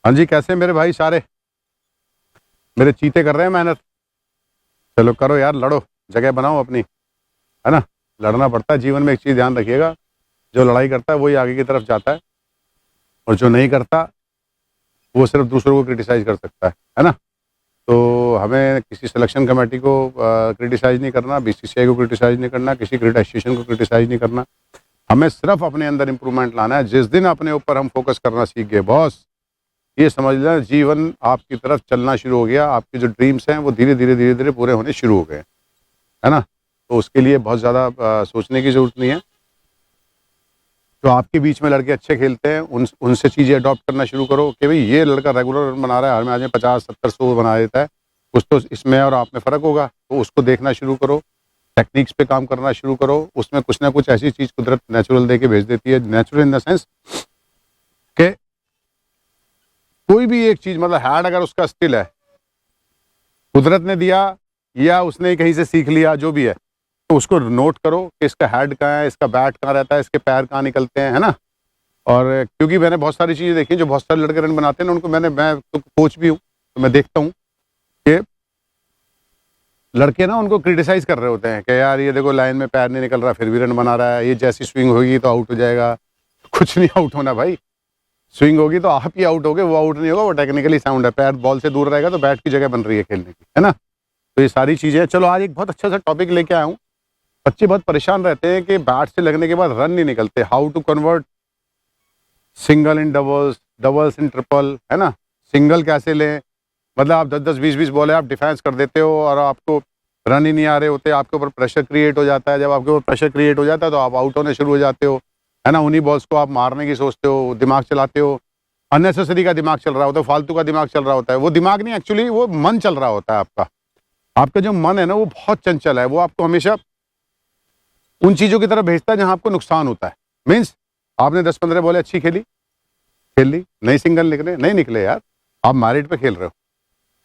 हाँ जी, कैसे मेरे भाई सारे? मेरे चीते कर रहे हैं मेहनत। चलो करो यार, लड़ो, जगह बनाओ अपनी, है ना। लड़ना पड़ता है जीवन में। एक चीज़ ध्यान रखिएगा, जो लड़ाई करता है वही आगे की तरफ जाता है, और जो नहीं करता वो सिर्फ दूसरों को क्रिटिसाइज कर सकता है ना। तो हमें किसी सिलेक्शन कमेटी को क्रिटिसाइज नहीं करना, बीसीसीआई को क्रिटिसाइज नहीं करना, किसी क्रिकेट एसोसिएशन को क्रिटिसाइज नहीं करना। हमें सिर्फ अपने अंदर इंप्रूवमेंट लाना है। जिस दिन अपने ऊपर हम फोकस करना सीख गए बॉस, ये समझ लेना जीवन आपकी तरफ चलना शुरू हो गया। आपके जो ड्रीम्स हैं वो धीरे धीरे पूरे होने शुरू हो गए, है ना। तो उसके लिए बहुत ज़्यादा सोचने की ज़रूरत नहीं है। जो आपके बीच में लड़के अच्छे खेलते हैं उनसे चीज़ें अडॉप्ट करना शुरू करो कि भाई ये लड़का रेगुलर रन बना रहा है, हर मैच में 50 70 100 बना देता है, कुछ तो इसमें और आप में फ़र्क होगा। तो उसको देखना शुरू करो, टेक्निक्स पे काम करना शुरू करो। उसमें कुछ ना कुछ ऐसी चीज़ कुदरत नेचुरल दे के भेज देती है। नेचुरल इन द सेंस कि कोई भी एक चीज़, मतलब हैड अगर उसका स्किल है, कुदरत ने दिया या उसने कहीं से सीख लिया, जो भी है, तो उसको नोट करो कि इसका हेड कहाँ है, इसका बैट कहाँ रहता है, इसके पैर कहाँ निकलते हैं, है ना। और क्योंकि मैंने बहुत सारी चीज़ें देखी हैं, जो बहुत सारे लड़के रन बनाते हैं ना, उनको मैं तो कोच भी हूँ, तो मैं देखता हूँ कि लड़के ना उनको क्रिटिसाइज कर रहे होते हैं कि यार ये देखो लाइन में पैर नहीं निकल रहा फिर भी रन बना रहा है, ये जैसी स्विंग होगी तो आउट हो जाएगा। कुछ नहीं आउट होना भाई। स्विंग होगी तो आप ही आउट होगे, वो आउट नहीं होगा। वो टेक्निकली साउंड है, पैर बॉल से दूर रहेगा तो बैट की जगह बन रही है खेलने की, है ना। तो ये सारी चीज़ें, चलो आज एक बहुत अच्छा सा टॉपिक लेके आया हूँ। बच्चे बहुत परेशान रहते हैं कि बैट से लगने के बाद रन नहीं निकलते। How to convert single in doubles, doubles in triple, है ना। सिंगल कैसे लें, मतलब आप 10 10 20 20 बॉलें आप डिफेंस कर देते हो और आपको रन ही नहीं आ रहे होते, आपके ऊपर प्रेशर क्रिएट हो जाता है। जब आपके ऊपर प्रेशर क्रिएट हो जाता है तो आप आउट होने शुरू हो जाते हो, है ना। उन्हीं बॉल्स को आप मारने की सोचते हो, दिमाग चलाते हो, अननेसेसरी का दिमाग चल रहा होता है, फालतू का दिमाग चल रहा होता है। वो दिमाग नहीं, एक्चुअली वो मन चल रहा होता है आपका। आपका जो मन है ना वो बहुत चंचल है, वो आपको हमेशा उन चीज़ों की तरफ भेजता है जहाँ आपको नुकसान होता है। मीन्स आपने 10 15 बॉलें अच्छी खेली, खेल ली, नहीं सिंगल निकले, नहीं निकले यार, आप मैरिट पे खेल रहे हो।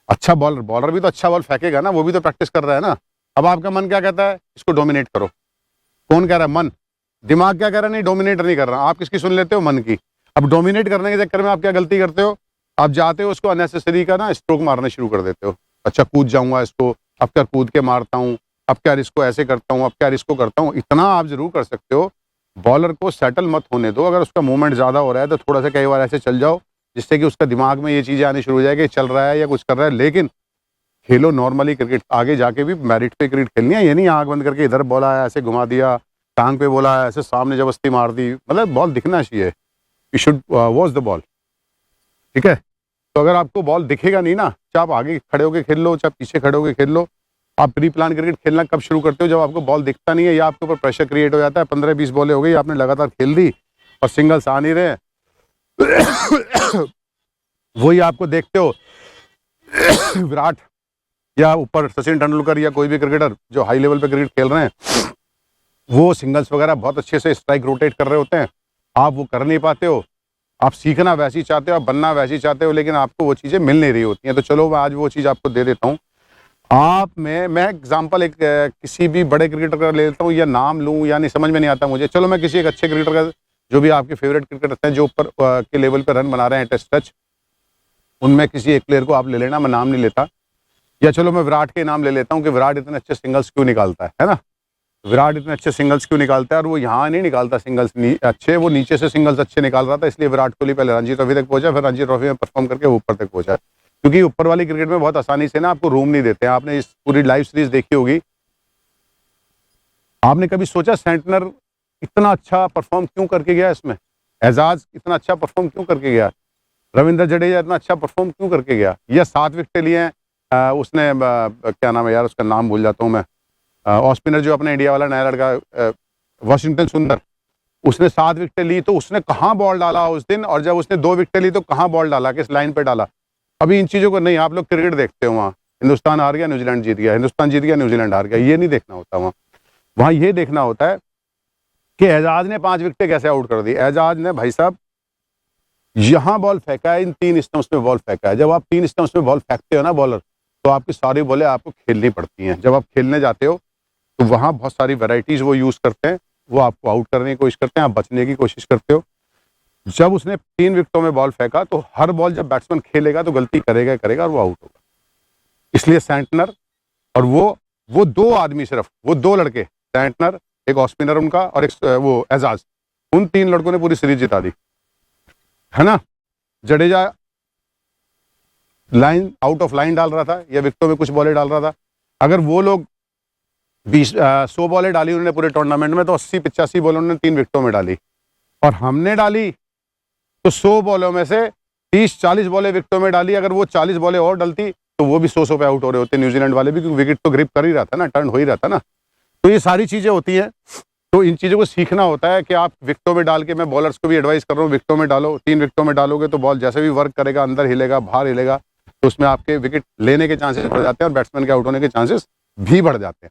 अच्छा बॉलर, बॉलर भी तो अच्छा बॉल फेंकेगा ना, वो भी तो प्रैक्टिस कर रहा है ना। अब आपका मन क्या कहता है, इसको डोमिनेट करो। कौन कह रहा है? मन। दिमाग क्या कह रहा है? नहीं, डोमिनेट नहीं कर रहा। आप किसकी सुन लेते हो? मन की। अब डोमिनेट करने के चक्कर में आप क्या गलती करते हो, आप जाते हो उसको अननेसेसरी का ना स्ट्रोक मारने शुरू कर देते हो। अच्छा कूद जाऊंगा इसको, अब क्या कूद के मारता हूँ, अब क्या इसको ऐसे करता हूँ, अब क्या इसको करता हूँ। इतना आप जरूर कर सकते हो, बॉलर को सेटल मत होने दो। अगर उसका मूवमेंट ज़्यादा हो रहा है तो थोड़ा सा कई बार ऐसे चल जाओ जिससे कि उसका दिमाग में ये चीज़ें आनी शुरू हो जाए कि चल रहा है या कुछ कर रहा है। लेकिन खेलो नॉर्मली क्रिकेट, आगे जाके भी मेरिट पे क्रिकेट खेलनी है। ये नहीं आंख बंद करके इधर बॉल आया ऐसे घुमा दिया, टांग पे बोला ऐसे सामने जबरदस्ती मार दी। मतलब बॉल दिखना चाहिए, you should watch the ball, ठीक है। तो अगर आपको बॉल दिखेगा नहीं ना, चाहे आप आगे खड़े होकर खेल लो, चाहे पीछे खड़े होकर खेल लो, आप प्री प्लान क्रिकेट खेलना कब शुरू करते हो? जब आपको बॉल दिखता नहीं है या आपके ऊपर प्रेशर क्रिएट हो जाता है। 15 20 बॉलें हो गई, आपने लगातार खेल दी और सिंगल्स आ नहीं रहे। वही आपको देखते हो विराट या ऊपर सचिन तेंदुलकर या कोई भी क्रिकेटर जो हाई लेवल पे क्रिकेट खेल रहे हैं, वो सिंगल्स वगैरह बहुत अच्छे से स्ट्राइक रोटेट कर रहे होते हैं। आप वो कर नहीं पाते हो। आप सीखना वैसे ही चाहते हो, आप बनना वैसे ही चाहते हो, लेकिन आपको वो चीज़ें मिल नहीं रही होती हैं। तो चलो मैं आज वो चीज़ आपको दे देता हूँ। आप मैं एग्जांपल एक किसी भी बड़े क्रिकेटर का ले लेता हूँ, या नाम लूँ या नहीं समझ में नहीं आता मुझे। चलो मैं किसी एक अच्छे क्रिकेटर का, जो भी आपके फेवरेट क्रिकेटर हैं जो ऊपर के लेवल पर रन बना रहे हैं टेस्ट टच, उनमें किसी एक प्लेयर को आप ले लेना, मैं नाम नहीं लेता। या चलो मैं विराट के नाम ले लेता हूँ कि विराट इतने अच्छे सिंगल्स क्यों निकालता है ना। विराट इतने अच्छे सिंगल्स क्यों निकालता है, और वो यहाँ नहीं निकालता सिंगल्स अच्छे, वो नीचे से सिंगल्स अच्छे निकाल रहा था। इसलिए विराट कोहली पहले रणजी ट्रॉफी तक पहुंचा, फिर रणजी ट्रॉफी में परफॉर्म करके वो ऊपर तक पहुंचा। क्योंकि ऊपर वाली क्रिकेट में बहुत आसानी से ना आपको रूम नहीं देते हैं। आपने इस पूरी लाइव सीरीज देखी होगी, आपने कभी सोचा सेंटनर इतना अच्छा परफॉर्म क्यों करके गया इसमें? एजाज इतना अच्छा परफॉर्म क्यों करके गया? रविंद्र जडेजा इतना अच्छा परफॉर्म क्यों करके गया? या 7 विकेटें लिए हैं उसने, क्या नाम है यार उसका, नाम भूल जाता हूँ मैं, ऑफ स्पिनर जो अपने इंडिया वाला नया लड़का, वाशिंगटन सुंदर, उसने 7 विकेटें ली तो उसने कहाँ बॉल डाला उस दिन, और जब उसने 2 विकेटें ली तो कहाँ बॉल डाला, किस लाइन पे डाला। अभी इन चीज़ों को नहीं, आप लोग क्रिकेट देखते हो वहाँ हिंदुस्तान हार गया न्यूजीलैंड जीत गया, हिंदुस्तान जीत गया न्यूजीलैंड हार गया, ये नहीं देखना होता वहाँ। वहाँ ये देखना होता है कि एजाज ने 5 विकेटें कैसे आउट कर दी। एजाज ने भाई साहब यहाँ बॉल फेंका है, इन 3 स्टंप्स में बॉल फेंका है। जब आप 3 स्टंप्स में बॉल फेंकते हो ना बॉलर, तो आपकी सारी बॉलें आपको खेलनी पड़ती हैं। जब आप खेलने जाते हो तो वहाँ बहुत सारी वैरायटीज वो यूज़ करते हैं, वो आपको आउट करने की कोशिश करते हैं, आप बचने की कोशिश करते हो। जब उसने 3 विकेटों में बॉल फेंका तो हर बॉल जब बैट्समैन खेलेगा तो गलती करेगा करेगा और वो आउट होगा। इसलिए सैंटनर और वो 2 आदमी, सिर्फ वो 2 लड़के, सैंटनर, एक ऑफ स्पिनर उनका और एक वो एजाज, उन 3 लड़कों ने पूरी सीरीज जिता दी, है ना। Jadeja line out of line डाल रहा था या विकेटों में कुछ बॉलें डाल रहा था। अगर वो लोग 100 बॉलें डाली उन्होंने पूरे टूर्नामेंट में तो 80-85 बॉलें उन्होंने 3 विकेटों में डाली, और हमने डाली तो 100 बॉलों में से 30-40 बॉलें विकेटों में डाली। अगर वो 40 बॉलें और डलती तो वो भी 100 पे आउट हो रहे होते न्यूजीलैंड वाले भी, क्योंकि विकेट तो ग्रिप कर ही रहा था ना, टर्न हो ही रहा था ना। तो ये सारी चीजें होती हैं, तो इन चीजों को सीखना होता है कि आप विकेटों में डाल के, मैं बॉलर्स को भी एडवाइस कर रहा हूँ, विकेटों में डालो। 3 विकेटों में डालोगे तो बॉल जैसे भी वर्क करेगा, अंदर हिलेगा बाहर हिलेगा, तो उसमें आपके विकेट लेने के चांसेस बढ़ जाते हैं और बैट्समैन के आउट होने के चांसेस भी बढ़ जाते हैं।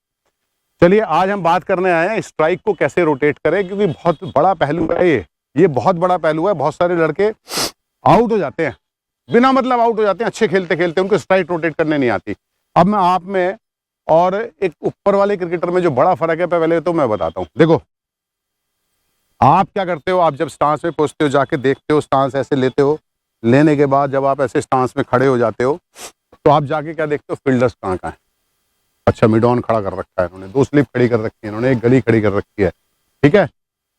चलिए आज हम बात करने आए हैं स्ट्राइक को कैसे रोटेट करें, क्योंकि बहुत बड़ा पहलू है ये बहुत बड़ा पहलू है। बहुत सारे लड़के आउट हो जाते हैं, बिना मतलब आउट हो जाते हैं, अच्छे खेलते खेलते उनको स्ट्राइक रोटेट करने नहीं आती। अब मैं आप में और एक ऊपर वाले क्रिकेटर में जो बड़ा फर्क है पहले तो मैं बताता हूं। देखो आप क्या करते हो, आप जब स्टांस में पहुंचते हो जाके देखते हो, स्टांस ऐसे लेते हो, लेने के बाद जब आप ऐसे स्टांस में खड़े हो जाते हो तो आप जाके क्या देखते हो, फील्डर्स कहाँ कहाँ है। अच्छा मिड ऑन खड़ा कर रखा है इन्होंने, 2 स्लिप खड़ी कर रखी है इन्होंने, एक गली खड़ी कर रखी है, ठीक है,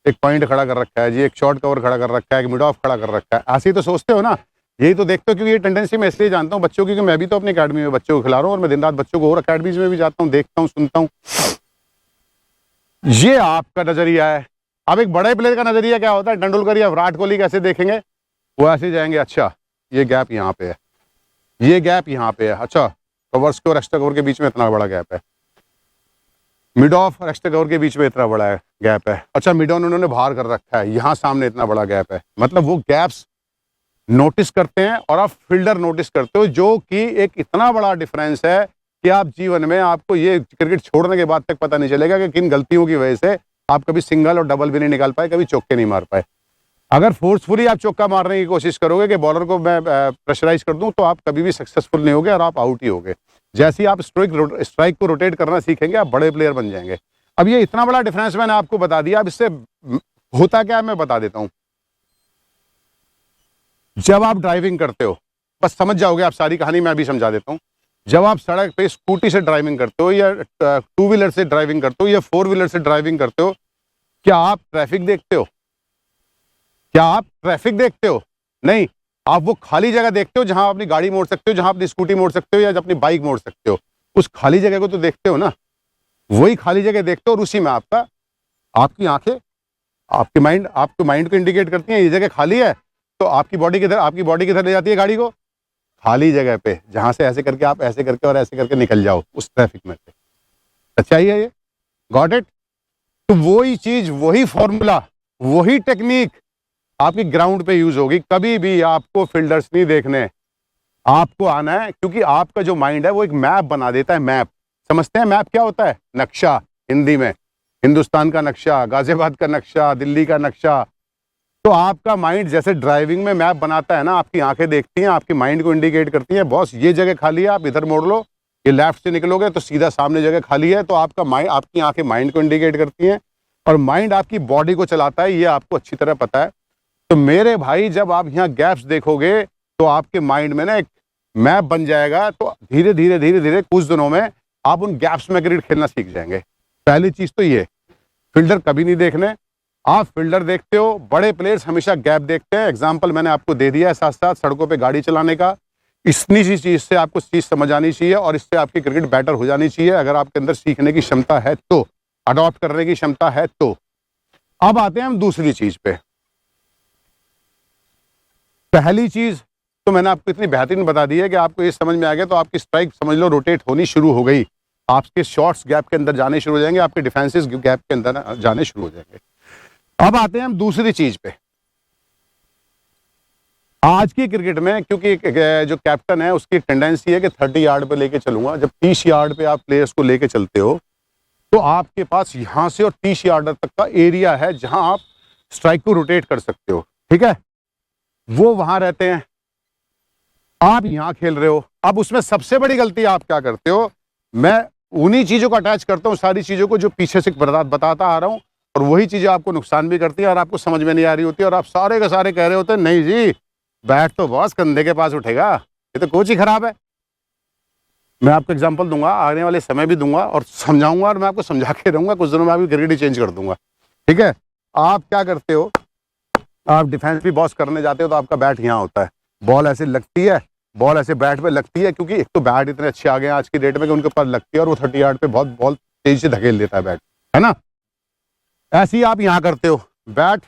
एक पॉइंट खड़ा कर रखा है जी, एक शॉर्ट कवर खड़ा कर रखा है, एक मिड ऑफ खड़ा कर रखा है। ऐसे ही तो सोचते हो ना, यही तो देखते हो। क्योंकि ये टेंडेंसी मैं इसलिए जानता हूँ बच्चों की, क्योंकि मैं भी तो अपनी अकेडमी में बच्चों को खिला रहा हूँ और मैं दिन रात बच्चों को और अकेडमीज में भी जाता हूँ, देखता हूँ, सुनता हूँ। ये आपका नजरिया है। अब एक बड़े प्लेयर का नजरिया क्या होता है, तेंदुलकर या विराट कोहली कैसे देखेंगे, वो ऐसे जाएंगे, अच्छा ये गैप यहाँ पे है, ये गैप यहाँ पे है, अच्छा कवर्स के और एक्स्ट्रा कवर के बीच में इतना बड़ा गैप है, मिड ऑफ और एक्स्ट्रा कवर के बीच में इतना बड़ा गैप है, अच्छा मिड ऑन उन्होंने बाहर कर रखा है, यहाँ सामने इतना बड़ा गैप है। मतलब वो गैप्स नोटिस करते हैं और आप फील्डर नोटिस करते हो, जो कि एक इतना बड़ा डिफरेंस है कि आप जीवन में, आपको ये क्रिकेट छोड़ने के बाद तक पता नहीं चलेगा कि किन गलतियों की वजह से आप कभी सिंगल और डबल भी नहीं निकाल पाए, कभी चौके नहीं मार पाए। अगर फोर्सफुली आप चौका मारने की कोशिश करोगे कि बॉलर को मैं प्रेशराइज कर दूं, तो आप कभी भी सक्सेसफुल नहीं होगे और आप आउट ही होगे। जैसे ही आप स्ट्राइक को रोटेट करना सीखेंगे आप बड़े प्लेयर बन जाएंगे। अब ये इतना बड़ा डिफरेंस मैंने आपको बता दिया। अब इससे होता क्या है मैं बता देता हूं। जब आप ड्राइविंग करते हो, बस समझ जाओगे आप सारी कहानी, मैं भी समझा देता हूं। जब आप सड़क पे स्कूटी से ड्राइविंग करते हो या 2 व्हीलर से ड्राइविंग करते हो या 4 व्हीलर से ड्राइविंग करते हो, क्या आप ट्रैफिक देखते हो? क्या आप ट्रैफिक देखते हो? नहीं, आप वो खाली जगह देखते हो जहां अपनी गाड़ी मोड़ सकते हो, जहां अपनी स्कूटी मोड़ सकते हो या अपनी बाइक मोड़ सकते हो। उस खाली जगह को तो देखते हो ना, वही खाली जगह देखते हो और उसी में आपकी आंखें, आपके माइंड को इंडिकेट करती हैं ये जगह खाली है, तो आपकी बॉडी किधर ले जाती है गाड़ी को? खाली जगह पे, जहां से ऐसे करके आप ऐसे करके और ऐसे करके निकल जाओ उस ट्रैफिक में से। सच्चाई है ये, गॉट इट? तो वही चीज, वही फॉर्मूला, वही टेक्निक आपकी ग्राउंड पे यूज होगी। कभी भी आपको फील्डर्स नहीं देखने, आपको आना है, क्योंकि आपका जो माइंड है वो एक मैप बना देता है। मैप समझते हैं? मैप क्या होता है? नक्शा, हिंदी में हिंदुस्तान का नक्शा, गाजियाबाद का नक्शा, दिल्ली का नक्शा। तो आपका माइंड जैसे ड्राइविंग में मैप बनाता है ना, आपकी आंखें देखती हैं, आपके माइंड को इंडिकेट करती हैं, बॉस ये जगह खाली है, आप इधर मोड़ लो, ये लेफ्ट से निकलोगे तो सीधा सामने जगह खाली है। तो आपका माइंड, आपकी आंखें माइंड को इंडिकेट करती हैं और माइंड आपकी बॉडी को चलाता है, ये आपको अच्छी तरह पता है। तो मेरे भाई जब आप यहाँ गैप्स देखोगे तो आपके माइंड में ना एक मैप बन जाएगा। तो धीरे धीरे धीरे धीरे कुछ दिनों में आप उन गैप्स में क्रिकेट खेलना सीख जाएंगे। पहली चीज तो ये, फील्डर कभी नहीं देखने, आप फील्डर देखते हो। बड़े प्लेयर्स हमेशा गैप देखते हैं। एग्जाम्पल मैंने आपको दे दिया है साथ साथ सड़कों पे गाड़ी चलाने का। इतनी सी चीज से आपको चीज समझ आनी चाहिए और इससे आपकी क्रिकेट बेटर हो जानी चाहिए, अगर आपके अंदर सीखने की क्षमता है तो, अडॉप्ट करने की क्षमता है तो। अब आते हैं हम दूसरी चीज पे। पहली चीज तो मैंने आपको इतनी बेहतरीन बता दी है कि आपको ये समझ में आ गया, तो आपकी स्ट्राइक समझ लो रोटेट होनी शुरू हो गई, आपके शॉट्स गैप के अंदर जाने शुरू हो जाएंगे, आपके डिफेंसेस गैप के अंदर जाने शुरू हो जाएंगे। अब आते हैं हम दूसरी चीज पे। आज की क्रिकेट में क्योंकि जो कैप्टन है उसकी टेंडेंसी है कि 30 यार्ड पे लेके चलूंगा। जब 30 यार्ड पे आप प्लेयर्स को लेके चलते हो तो आपके पास यहां से और 30 यार्ड तक का एरिया है जहां आप स्ट्राइक को रोटेट कर सकते हो, ठीक है? वो वहां रहते हैं, आप यहां खेल रहे हो। अब उसमें सबसे बड़ी गलती आप क्या करते हो, मैं उन्हीं चीजों को अटैच करता हूं, सारी चीजों को जो पीछे से बताता आ रहा हूं, और वही चीज़ें आपको नुकसान भी करती है और आपको समझ में नहीं आ रही होती, और आप सारे के सारे कह रहे होते हैं नहीं जी बैट तो बॉस कंधे के पास उठेगा, ये तो कोच ही खराब है। मैं आपको एग्जांपल दूंगा, आने वाले समय भी दूंगा और समझाऊंगा, और मैं आपको समझा के रहूंगा, कुछ दिनों में आपकी क्रिकेट ही चेंज कर दूंगा। ठीक है, आप क्या करते हो, आप डिफेंस भी बॉस करने जाते हो तो आपका बैट यहाँ होता है, बॉल ऐसे लगती है, बॉल ऐसे बैट पे लगती है, क्योंकि एक तो बैट इतने अच्छे आ गए आज की डेट में कि उनके पास लगती है और वो 30 यार्ड पे बहुत बॉल तेजी से धकेल देता है बैट, है ना। ऐसे ही आप यहाँ करते हो, बैट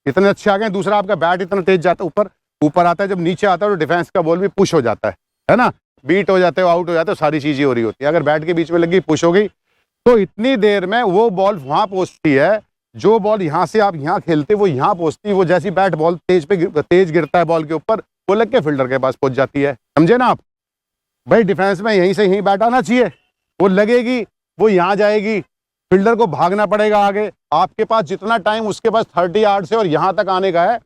इतने अच्छे आ गए, दूसरा आपका बैट इतना तेज जाता है, ऊपर आता है, जब नीचे आता है तो डिफेंस का बॉल भी पुश हो जाता है ना, बीट हो जाते हो, आउट हो जाते हो, सारी चीजें हो रही होती है। अगर बैट के बीच में लगी, पुश हो गई, तो इतनी देर में वो बॉल वहां पहुंचती है, जो बॉल यहाँ से आप यहाँ खेलते वो यहाँ पहुंचती है, वो जैसी बैट बॉल तेज गिरता है बॉल के ऊपर, वो लग के फील्डर के पास पहुंच जाती है, समझे ना आप। भाई डिफेंस में यहीं से यहीं बैट आना चाहिए, वो लगेगी, वो यहाँ जाएगी, फील्डर को भागना पड़ेगा आगे, आपके पास जितना टाइम उसके पास 30 यार्ड से और यहाँ तक आने का है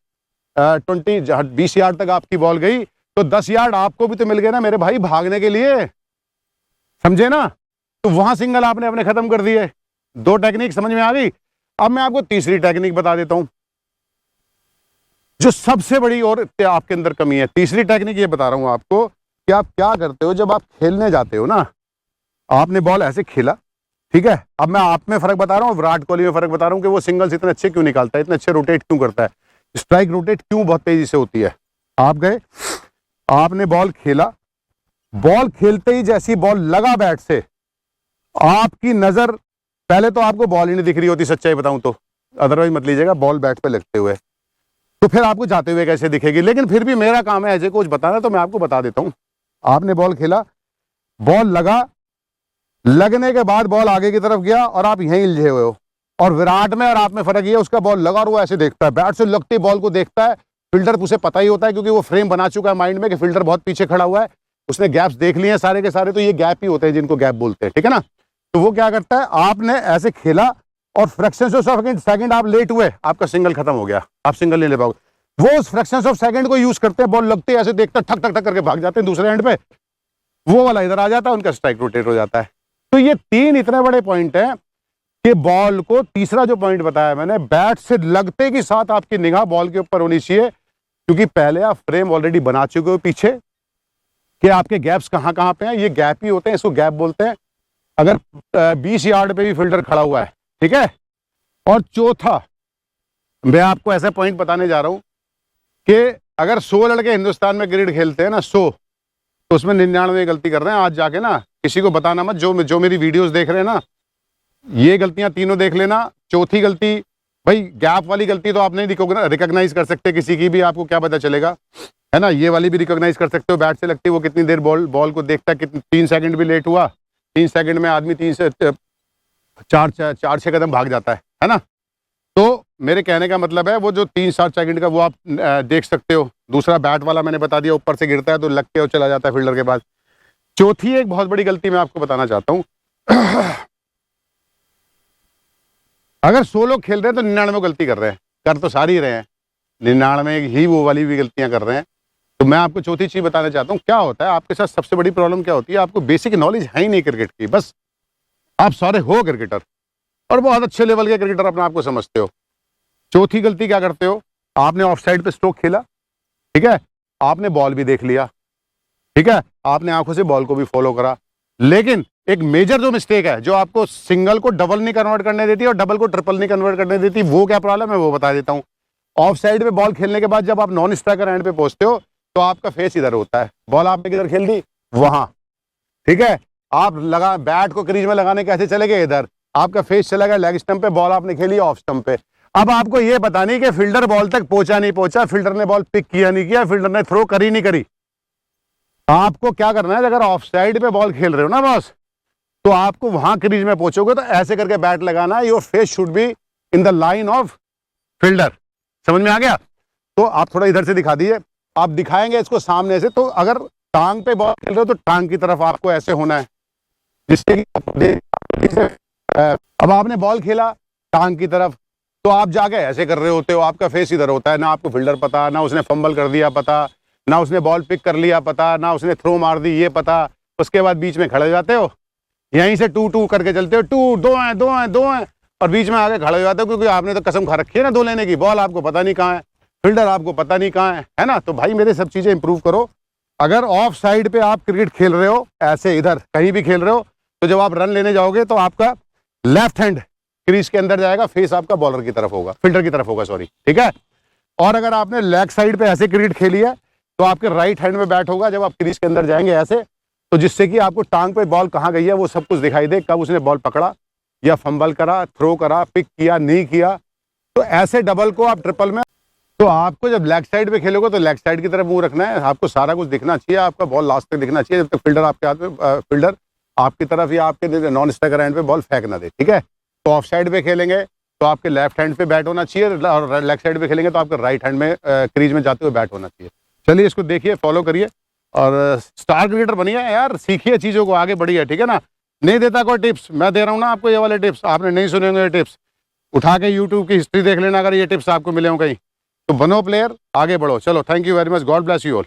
20 यार्ड तक आपकी बॉल गई, तो 10 यार्ड आपको भी तो मिल गए ना मेरे भाई भागने के लिए, समझे ना। तो वहां सिंगल आपने अपने खत्म कर दिए। 2 टेक्निक समझ में आ गई। अब मैं आपको तीसरी टेक्निक बता देता हूं, जो सबसे बड़ी और आपके अंदर कमी है। तीसरी टेक्निक ये बता रहा हूं आपको कि आप क्या करते हो जब आप खेलने जाते हो ना, आपने बॉल ऐसे खेला, ठीक है। अब मैं आप में फर्क बता रहा हूँ, विराट कोहली में फर्क बता रहा हूँ कि वो सिंगल्स इतने अच्छे क्यों निकालता है, इतने अच्छे रोटेट क्यों करता है, स्ट्राइक रोटेट क्यों बहुत तेजी से होती है। आप गए, आपने बॉल खेला, बॉल खेलते ही जैसी बॉल लगा बैट से, आपकी नजर, पहले तो आपको बॉल ही नहीं दिख रही होती, सच्चाई बताऊं तो, अदरवाइज मत लीजिएगा, बॉल बैट पे लगते हुए, तो फिर आपको जाते हुए कैसे दिखेगी। लेकिन फिर भी मेरा काम है एज ए कोच बताना, तो मैं आपको बता देता हूं। आपने बॉल खेला, बॉल लगा, लगने के बाद बॉल आगे की तरफ गया और आप यहीं उलझे हुए हो। और विराट में और आप में फर्क ये है, उसका बॉल लगा और वो ऐसे देखता है, बैट से लगती बॉल को देखता है, फील्डर उसे पता ही होता है क्योंकि वो फ्रेम बना चुका है माइंड में कि फील्डर बहुत पीछे खड़ा हुआ है, उसने गैप्स देख लिए हैं सारे के सारे, तो ये गैप ही होते हैं जिनको गैप बोलते हैं, ठीक है ना। तो वो क्या करता है, आपने ऐसे खेला और फ्रैक्शंस ऑफ सेकंड आप लेट हुए, आपका सिंगल खत्म हो गया, आप सिंगल नहीं ले पाओगे। वो उस फ्रैक्शंस ऑफ सेकंड को यूज करते हैं, बॉल लगते हैं ऐसे देखते हैं, ठक ठक ठक करके भाग जाते हैं दूसरे एंड पे, वो वाला इधर आ जाता है, उनका स्ट्राइक रोटेट हो जाता है। तो ये 3 इतने बड़े पॉइंट हैं कि बॉल को, तीसरा जो पॉइंट बताया मैंने, बैट से लगते के साथ आपकी निगाह बॉल के ऊपर होनी चाहिए, क्योंकि पहले आप फ्रेम ऑलरेडी बना चुके हो पीछे कि आपके गैप्स कहां कहां पे हैं, ये गैप ही होते हैं, इसको गैप बोलते हैं। अगर 20 यार्ड पे भी फील्डर खड़ा हुआ है, ठीक है। और चौथा, मैं आपको ऐसा पॉइंट बताने जा रहा हूं कि अगर 100 लड़के हिंदुस्तान में क्रिकेट खेलते हैं ना, 100, तो उसमें 99 गलती कर रहे हैं। आज जाके ना किसी को बताना मत, जो मेरी वीडियोस देख रहे हैं ना, ये गलतियां तीनों देख लेना। चौथी गलती, भाई गैप वाली गलती तो आप नहीं रिकॉग्नाइज कर सकते किसी की भी, आपको क्या पता चलेगा, है ना। ये वाली भी रिकॉग्नाइज कर सकते हो, बैट से लगती है, वो कितनी देर बॉल को देखता है, कितनी 3 सेकंड भी लेट हुआ, 3 सेकंड में आदमी 3 से 4-6 कदम भाग जाता है ना। तो मेरे कहने का मतलब है, वो जो 3-7 सेकंड का वो आप देख सकते हो। दूसरा बैट वाला मैंने बता दिया, ऊपर से गिरता है तो लग के और चला जाता है फील्डर के पास। चौथी एक बहुत बड़ी गलती मैं आपको बताना चाहता हूं। अगर 100 लोग खेल रहे हैं तो 99 गलती कर रहे हैं, कर तो सारी रहे हैं, 99 ही वो वाली भी गलतियां कर रहे हैं। तो मैं आपको चौथी चीज बताना चाहता हूं, क्या होता है आपके साथ सबसे बड़ी प्रॉब्लम क्या होती है, आपको बेसिक नॉलेज है ही नहीं क्रिकेट की। बस आप सारे हो क्रिकेटर और बहुत अच्छे लेवल के क्रिकेटर अपने आप को समझते हो। चौथी गलती क्या करते हो, आपने ऑफ साइड पे स्ट्रोक खेला, ठीक है, आपने बॉल भी देख लिया, ठीक है, आपने आंखों से बॉल को भी फॉलो करा, लेकिन एक मेजर जो मिस्टेक है, जो आपको सिंगल को डबल नहीं कन्वर्ट करने देती और डबल को ट्रिपल नहीं कन्वर्ट करने देती, वो क्या प्रॉब्लम है वो बता देता हूं। ऑफ साइड पे बॉल खेलने के बाद जब आप नॉन स्ट्राइकर एंड पे पहुंचते हो तो आपका फेस इधर होता है, बॉल आपने किधर खेल दी, वहां, ठीक है। आप लगा बैट को क्रीज में लगाने कैसे चले गए, इधर, आपका फेस चला गया लेग स्टंप पे, बॉल आपने खेली ऑफ स्टंप पे। अब आपको यह पता नहीं कि फील्डर बॉल तक पहुंचा नहीं पहुंचा, फील्डर ने बॉल पिक किया नहीं किया, फील्डर ने थ्रो करी नहीं करी। आपको क्या करना है, अगर ऑफ साइड पे बॉल खेल रहे हो ना बॉस, तो आपको वहां क्रीज में पहुंचोगे तो ऐसे करके बैट लगाना है, your face should be in the line of fielder. समझ में आ गया। तो आप थोड़ा इधर से दिखा दीजिए, आप दिखाएंगे इसको सामने से, तो अगर टांग पे बॉल खेल रहे हो तो टांग की तरफ आपको ऐसे होना है, जिससे अब आपने बॉल खेला टांग की तरफ, तो आप जाके ऐसे कर रहे होते हो, आपका फेस इधर होता है, ना आपको फील्डर पता, ना उसने फंबल कर दिया पता, ना उसने बॉल पिक कर लिया पता, ना उसने थ्रो मार दी ये पता। उसके बाद बीच में खड़े जाते हो, यहीं से 2-2 करके चलते हो, 2 2 हैं 2 हैं 2 हैं, और बीच में आके खड़े हो जाते हो, क्योंकि आपने तो कसम खा रखी है ना 2 लेने की। बॉल आपको पता नहीं कहाँ है, फील्डर आपको पता नहीं कहाँ है ना। तो भाई मेरे सब चीजें इंप्रूव करो। अगर ऑफ साइड पे आप क्रिकेट खेल रहे हो, ऐसे इधर कहीं भी खेल रहे हो, तो जब आप रन लेने जाओगे तो आपका लेफ्ट हैंड क्रीज के अंदर जाएगा, फेस आपका बॉलर की तरफ होगा, फील्डर की तरफ होगा, सॉरी, ठीक है। और अगर आपने लेग साइड पे ऐसे क्रिकेट खेली है तो आपके राइट हैंड में बैट होगा जब आप क्रीज के अंदर जाएंगे ऐसे, तो जिससे कि आपको टांग पे बॉल कहाँ गई है वो सब कुछ दिखाई दे, कब उसने बॉल पकड़ा या फंबल करा, थ्रो करा, पिक किया, नहीं किया। तो ऐसे डबल को आप ट्रिपल में, तो आपको जब लेग साइड पे खेलोगे तो लेग साइड की तरफ मुंह रखना है, आपको सारा कुछ दिखना चाहिए, आपका बॉल लास्ट तक दिखना चाहिए, जब तक फील्डर आपके हाथ में, फील्डर आपकी तरफ या आपके नॉन स्ट्राइकर हैंड पे बॉल फेंक ना दे, ठीक है। तो ऑफ साइड पे खेलेंगे तो आपके लेफ्ट हैंड पे बैट होना चाहिए, और लेग साइड पे खेलेंगे तो आपके राइट हैंड में क्रीज में जाते हुए बैट होना चाहिए। चलिए इसको देखिए, फॉलो करिए और स्टार क्रिकेटर बनिए यार, सीखिए चीज़ों को, आगे बढ़िए, ठीक है ना। नहीं देता कोई टिप्स, मैं दे रहा हूँ ना आपको ये वाले टिप्स, आपने नहीं सुने होंगे ये टिप्स, उठा के यूट्यूब की हिस्ट्री देख लेना अगर ये टिप्स आपको मिले हो कहीं। तो बनो प्लेयर, आगे बढ़ो। चलो, thank you very much, God bless you all.